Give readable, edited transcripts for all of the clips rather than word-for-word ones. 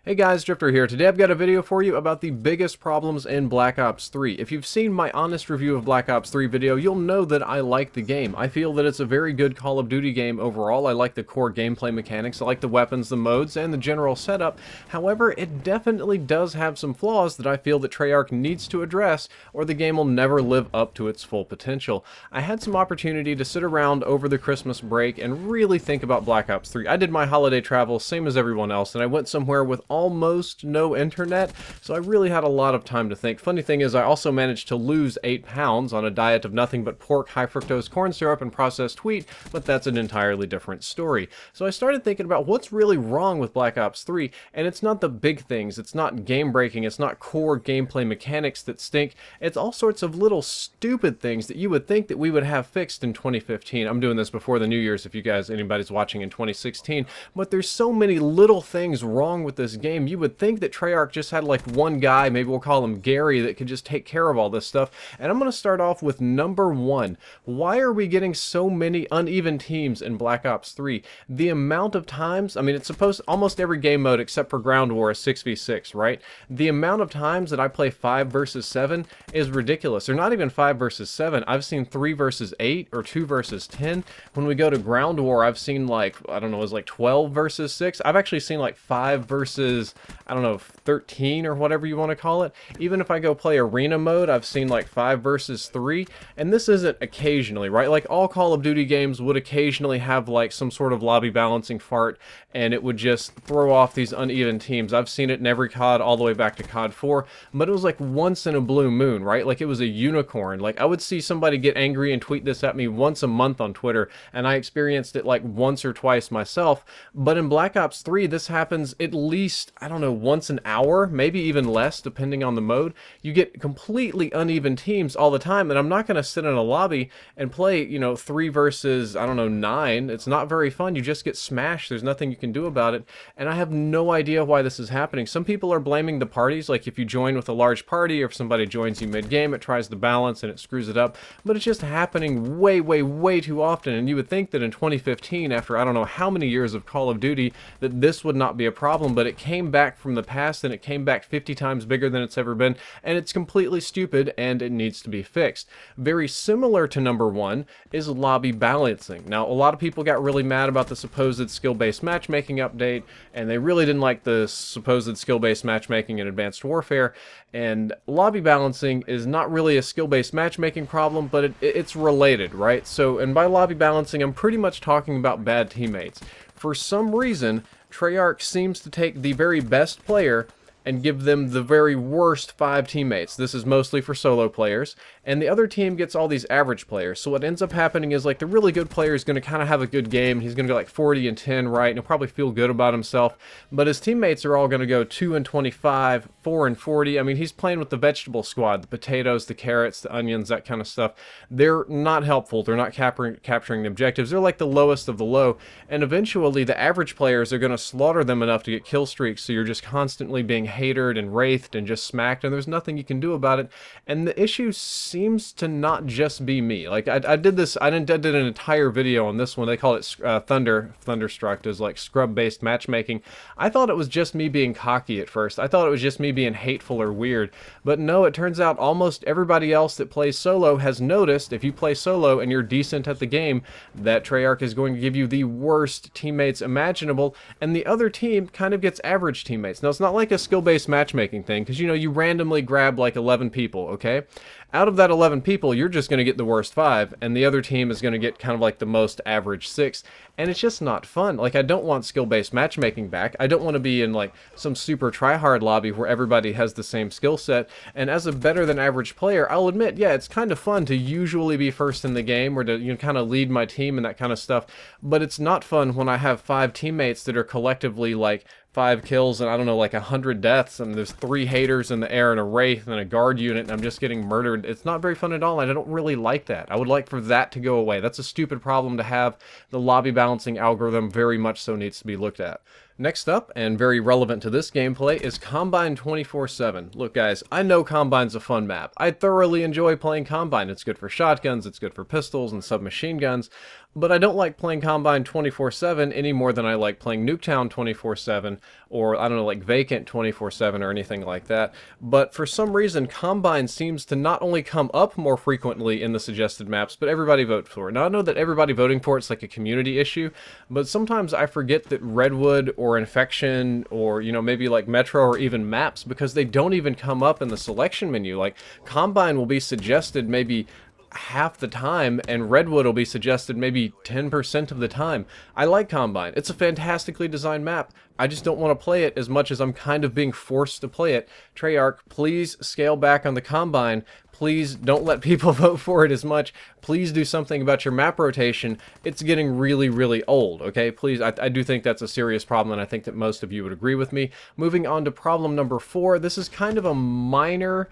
Hey guys, Drifter here. Today I've got a video for you about the biggest problems in Black Ops 3. If you've seen my honest review of Black Ops 3 video, you'll know that I like the game. I feel that it's a very good Call of Duty game overall. I like the core gameplay mechanics, I like the weapons, the modes, and the general setup. However, it definitely does have some flaws that I feel that Treyarch needs to address, or the game will never live up to its full potential. I had some opportunity to sit around over the Christmas break and really think about Black Ops 3. I did my holiday travel same as everyone else, and I went somewhere with almost no internet, so I really had a lot of time to think. Funny thing is, I also managed to lose 8 pounds on a diet of nothing but pork, high fructose corn syrup, and processed wheat, but that's an entirely different story. So I started thinking about what's really wrong with Black Ops 3, and it's not the big things, it's not game breaking, it's not core gameplay mechanics that stink, it's all sorts of little stupid things that you would think that we would have fixed in 2015. I'm doing this before the New Year's if anybody's watching in 2016, but there's so many little things wrong with this game. You would think that Treyarch just had like one guy, maybe we'll call him Gary, that could just take care of all this stuff. And I'm going to start off with number one. Why are we getting so many uneven teams in Black Ops 3? The amount of times, I mean, it's supposed almost every game mode except for Ground War is 6v6, right? The amount of times that I play 5 versus 7 is ridiculous. They're not even 5 versus 7. I've seen 3 versus 8 or 2 versus 10. When we go to Ground War, I've seen like, I don't know, it was like 12 versus 6. I've actually seen like 5 versus, I don't know, 13 or whatever you want to call it. Even if I go play arena mode, I've seen like 5 versus 3, and this isn't occasionally, right? Like all Call of Duty games would occasionally have like some sort of lobby balancing fart, and it would just throw off these uneven teams. I've seen it in every COD all the way back to COD 4, but it was like once in a blue moon, right? Like it was a unicorn. Like I would see somebody get angry and tweet this at me once a month on Twitter, and I experienced it like once or twice myself. But in Black Ops 3, this happens at least, I don't know, once an hour, maybe even less depending on the mode. You get completely uneven teams all the time, and I'm not going to sit in a lobby and play, 3 versus, I don't know, 9. It's not very fun. You just get smashed. There's nothing you can do about it, and I have no idea why this is happening. Some people are blaming the parties, like if you join with a large party or if somebody joins you mid-game, it tries to balance and it screws it up, but it's just happening way, way, way too often, and you would think that in 2015, after I don't know how many years of Call of Duty, that this would not be a problem, but it came back from the past, and it came back 50 times bigger than it's ever been, and it's completely stupid, and it needs to be fixed. Very similar to number one is lobby balancing. Now, a lot of people got really mad about the supposed skill-based matchmaking update, and they really didn't like the supposed skill-based matchmaking in Advanced Warfare, and lobby balancing is not really a skill-based matchmaking problem, but it's related, right? So, and by lobby balancing, I'm pretty much talking about bad teammates. For some reason, Treyarch seems to take the very best player and give them the very worst 5 teammates. This is mostly for solo players, and the other team gets all these average players. So what ends up happening is like the really good player is going to kind of have a good game. He's going to go like 40 and 10, right? And he'll probably feel good about himself. But his teammates are all going to go 2 and 25, 4 and 40. I mean, he's playing with the vegetable squad, the potatoes, the carrots, the onions, that kind of stuff. They're not helpful. They're not capturing the objectives. They're like the lowest of the low. And eventually the average players are going to slaughter them enough to get kill streaks. So you're just constantly being hatered and wraithed and just smacked, and there's nothing you can do about it. And the issue seems to not just be me. Like I did an entire video on this one. They call it Thunderstruck. Is like scrub based matchmaking. I thought it was just me being cocky at first. I thought it was just me being hateful or weird, but no, it turns out almost everybody else that plays solo has noticed if you play solo and you're decent at the game, that Treyarch is going to give you the worst teammates imaginable, and the other team kind of gets average teammates. Now, it's not like a skill-based matchmaking thing, because you randomly grab like 11 people, okay? Out of that 11 people, you're just going to get the worst 5, and the other team is going to get kind of like the most average 6, and it's just not fun. Like, I don't want skill-based matchmaking back. I don't want to be in like some super try-hard lobby where everybody has the same skill set, and as a better than average player, I'll admit, yeah, it's kind of fun to usually be first in the game or to kind of lead my team and that kind of stuff, but it's not fun when I have 5 teammates that are collectively like 5 kills and I don't know, like 100 deaths, and there's 3 haters in the air and a wraith and a guard unit, and I'm just getting murdered. It's not very fun at all, and I don't really like that. I would like for that to go away. That's a stupid problem to have. The lobby balancing algorithm very much so needs to be looked at. Next up, and very relevant to this gameplay, is Combine 24/7. Look guys, I know Combine's a fun map. I thoroughly enjoy playing Combine. It's good for shotguns, it's good for pistols and submachine guns, but I don't like playing Combine 24/7 any more than I like playing Nuketown 24/7, or I don't know, like Vacant 24/7 or anything like that. But for some reason, Combine seems to not only come up more frequently in the suggested maps, but everybody votes for it. Now I know that everybody voting for it's like a community issue, but sometimes I forget that Redwood or Infection or, you know, maybe like Metro or even Maps, because they don't even come up in the selection menu. Like Combine will be suggested maybe half the time, and Redwood will be suggested maybe 10% of the time. I like Combine. It's a fantastically designed map. I just don't want to play it as much as I'm kind of being forced to play it. Treyarch, please scale back on the Combine. Please don't let people vote for it as much. Please do something about your map rotation. It's getting really, really old, okay? Please, I do think that's a serious problem, and I think that most of you would agree with me. Moving on to problem number 4. This is kind of a minor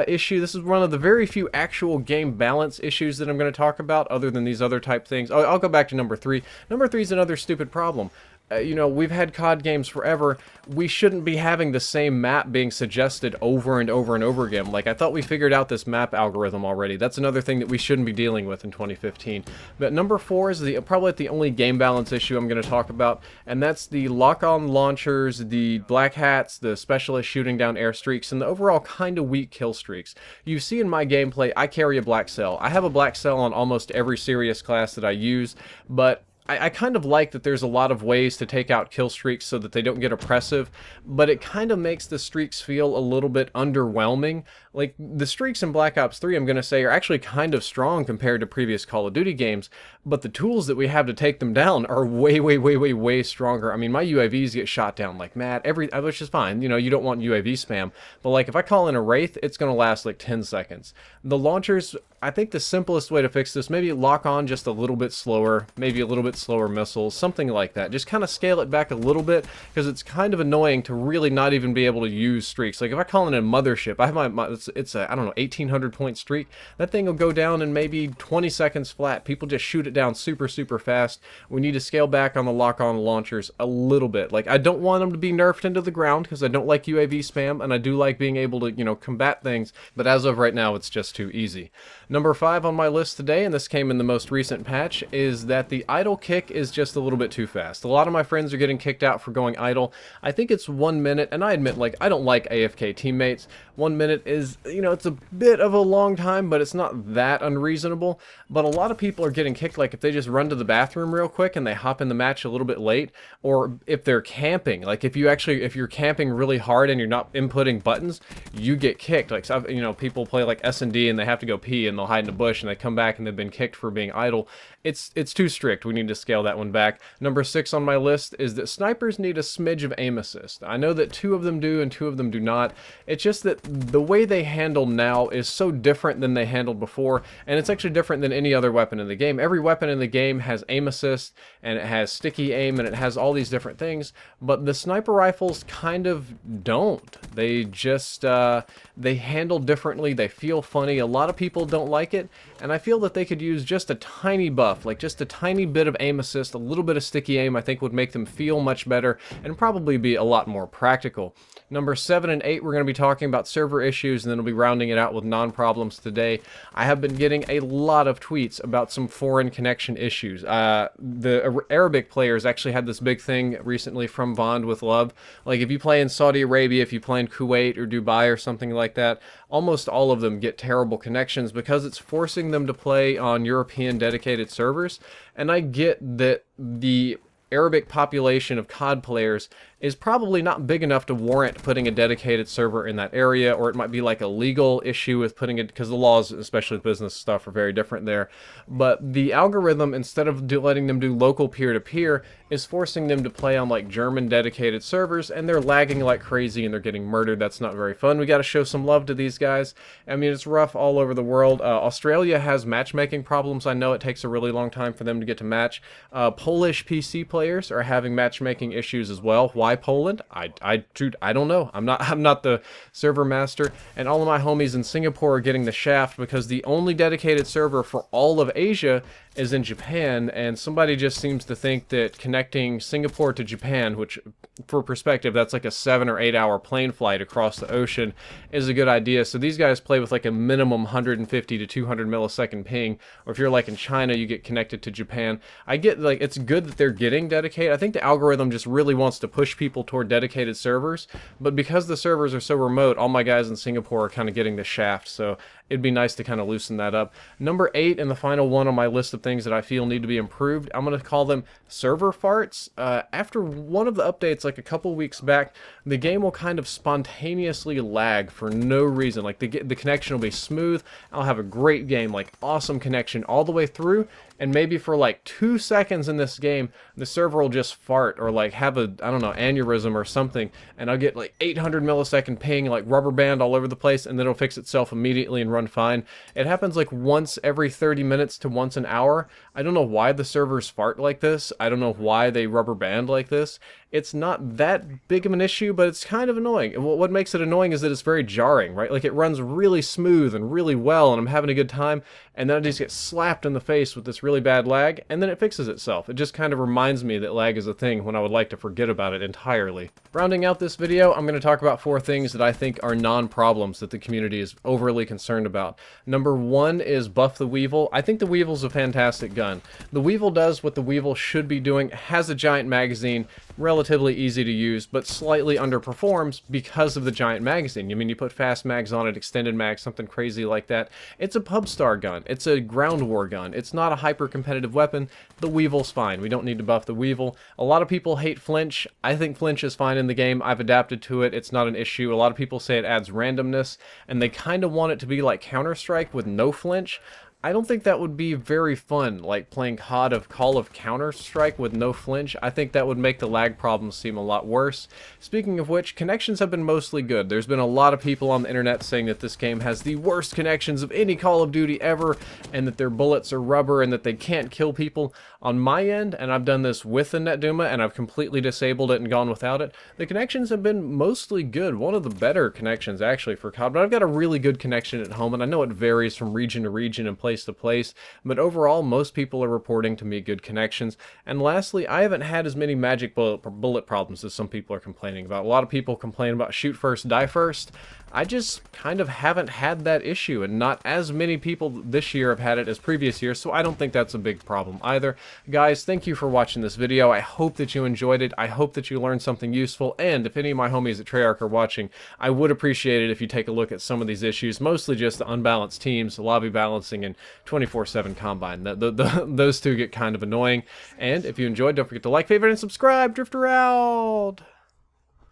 issue. This is one of the very few actual game balance issues that I'm going to talk about, other than these other type things. Oh, I'll go back to number 3. Number 3 is another stupid problem. You know, we've had COD games forever. We shouldn't be having the same map being suggested over and over and over again. Like, I thought we figured out this map algorithm already. That's another thing that we shouldn't be dealing with in 2015. But number 4 is probably the only game balance issue I'm going to talk about, and that's the lock-on launchers, the black hats, the specialist shooting down airstreaks, and the overall kind of weak kill streaks. You see in my gameplay, I carry a black cell. I have a black cell on almost every serious class that I use, but I kind of like that there's a lot of ways to take out kill streaks so that they don't get oppressive, but it kind of makes the streaks feel a little bit underwhelming. Like, the streaks in Black Ops 3, I'm going to say, are actually kind of strong compared to previous Call of Duty games, but the tools that we have to take them down are way, way, way, way, way stronger. I mean, my UAVs get shot down like mad, which is fine. You know, you don't want UAV spam, but like, if I call in a Wraith, it's going to last like 10 seconds. The launchers, I think the simplest way to fix this, maybe lock on just a little bit slower, maybe a little bit slower missiles, something like that. Just kind of scale it back a little bit, because it's kind of annoying to really not even be able to use streaks. Like, if I call in a Mothership, I have it's a, I don't know, 1,800 point streak. That thing will go down in maybe 20 seconds flat. People just shoot it down super, super fast. We need to scale back on the lock-on launchers a little bit. Like, I don't want them to be nerfed into the ground, because I don't like UAV spam, and I do like being able to, you know, combat things, but as of right now, it's just too easy. Number 5 on my list today, and this came in the most recent patch, is that the idle kick is just a little bit too fast. A lot of my friends are getting kicked out for going idle. I think it's 1 minute, and I admit, like, I don't like AFK teammates. 1 minute is, you know, it's a bit of a long time, but it's not that unreasonable. But a lot of people are getting kicked, like, if they just run to the bathroom real quick and they hop in the match a little bit late, or if they're camping. Like, if you're camping really hard and you're not inputting buttons, you get kicked. Like, so, you know, people play like S&D and they have to go pee and they'll hide in a bush and they come back and they've been kicked for being idle. It's too strict. We need to scale that one back. Number 6 on my list is that snipers need a smidge of aim assist. I know that 2 of them do and 2 of them do not. It's just that the way they handle now is so different than they handled before, and it's actually different than any other weapon in the game. Every weapon in the game has aim assist, and it has sticky aim, and it has all these different things, but the sniper rifles kind of don't. They just, they handle differently, they feel funny. A lot of people don't like it, and I feel that they could use just a tiny buff, like just a tiny bit of aim assist, a little bit of sticky aim, I think would make them feel much better, and probably be a lot more practical. Number 7 and 8, we're going to be talking about server issues, and then we'll be rounding it out with non-problems today. I have been getting a lot of tweets about some foreign connection issues. The Arabic players actually had this big thing recently from Bond with Love. Like, if you play in Saudi Arabia, if you play in Kuwait or Dubai or something like that, almost all of them get terrible connections because it's forcing them to play on European dedicated servers. And I get that the Arabic population of COD players is probably not big enough to warrant putting a dedicated server in that area, or it might be like a legal issue with putting it, because the laws, especially business stuff, are very different there. But the algorithm, instead of letting them do local peer-to-peer, is forcing them to play on like German dedicated servers, and they're lagging like crazy and they're getting murdered. That's not very fun. We got to show some love to these guys. I mean, it's rough all over the world. Australia has matchmaking problems. I know it takes a really long time for them to get to match. Polish PC players are having matchmaking issues as well. Why Poland? I don't know. I'm not the server master, and all of my homies in Singapore are getting the shaft because the only dedicated server for all of Asia is in Japan, and somebody just seems to think that connecting Singapore to Japan, which for perspective that's like a 7 or 8 hour plane flight across the ocean, is a good idea. So these guys play with like a minimum 150 to 200 millisecond ping, or if you're like in China, you get connected to Japan. I get, like, it's good that they're getting dedicated. I think the algorithm just really wants to push people toward dedicated servers, but because the servers are so remote, all my guys in Singapore are kind of getting the shaft, so it'd be nice to kind of loosen that up. Number 8, and the final one on my list of things that I feel need to be improved, I'm going to call them server farts. After one of the updates, like a couple weeks back, the game will kind of spontaneously lag for no reason. Like the connection will be smooth, I'll have a great game, like awesome connection all the way through, and maybe for like 2 seconds in this game, the server will just fart or like have a, I don't know, aneurysm or something, and I'll get like 800 millisecond ping, like rubber band all over the place, and then it'll fix itself immediately and run fine. It happens like once every 30 minutes to once an hour. I don't know why the servers fart like this. I don't know why they rubber band like this. It's not that big of an issue, but it's kind of annoying. What makes it annoying is that it's very jarring, right? Like it runs really smooth and really well, and I'm having a good time, and then I just get slapped in the face with this really bad lag, and then it fixes itself. It just kind of reminds me that lag is a thing when I would like to forget about it entirely. Rounding out this video, I'm going to talk about 4 things that I think are non-problems that the community is overly concerned about. Number 1 is Buff the Weevil. I think the Weevil's a fantastic gun. The Weevil does what the Weevil should be doing, has a giant magazine, relatively easy to use, but slightly underperforms because of the giant magazine. I mean, you put fast mags on it, extended mags, something crazy like that. It's a pub star gun. It's a ground war gun. It's not a hyper competitive weapon. The Weevil's fine. We don't need to buff the Weevil. A lot of people hate Flinch. I think Flinch is fine in the game. I've adapted to it. It's not an issue. A lot of people say it adds randomness, and they kind of want it to be like Counter-Strike with no flinch. I don't think that would be very fun, like playing Call of Counter-Strike with no flinch. I think that would make the lag problems seem a lot worse. Speaking of which, connections have been mostly good. There's been a lot of people on the internet saying that this game has the worst connections of any Call of Duty ever, and that their bullets are rubber, and that they can't kill people. On my end, and I've done this with the Netduma, and I've completely disabled it and gone without it, the connections have been mostly good. One of the better connections, actually, for COD, but I've got a really good connection at home, and I know it varies from region to region and place to place, but overall most people are reporting to me good connections. And lastly, I haven't had as many magic bullet problems as some people are complaining about. A lot of people complain about shoot first, die first. I just kind of haven't had that issue, and not as many people this year have had it as previous years, so I don't think that's a big problem either. Guys, thank you for watching this video. I hope that you enjoyed it. I hope that you learned something useful, and if any of my homies at Treyarch are watching, I would appreciate it if you take a look at some of these issues, mostly just the unbalanced teams, lobby balancing, and 24/7 combine. Those two get kind of annoying. And if you enjoyed, don't forget to like, favorite, and subscribe. Drifter out!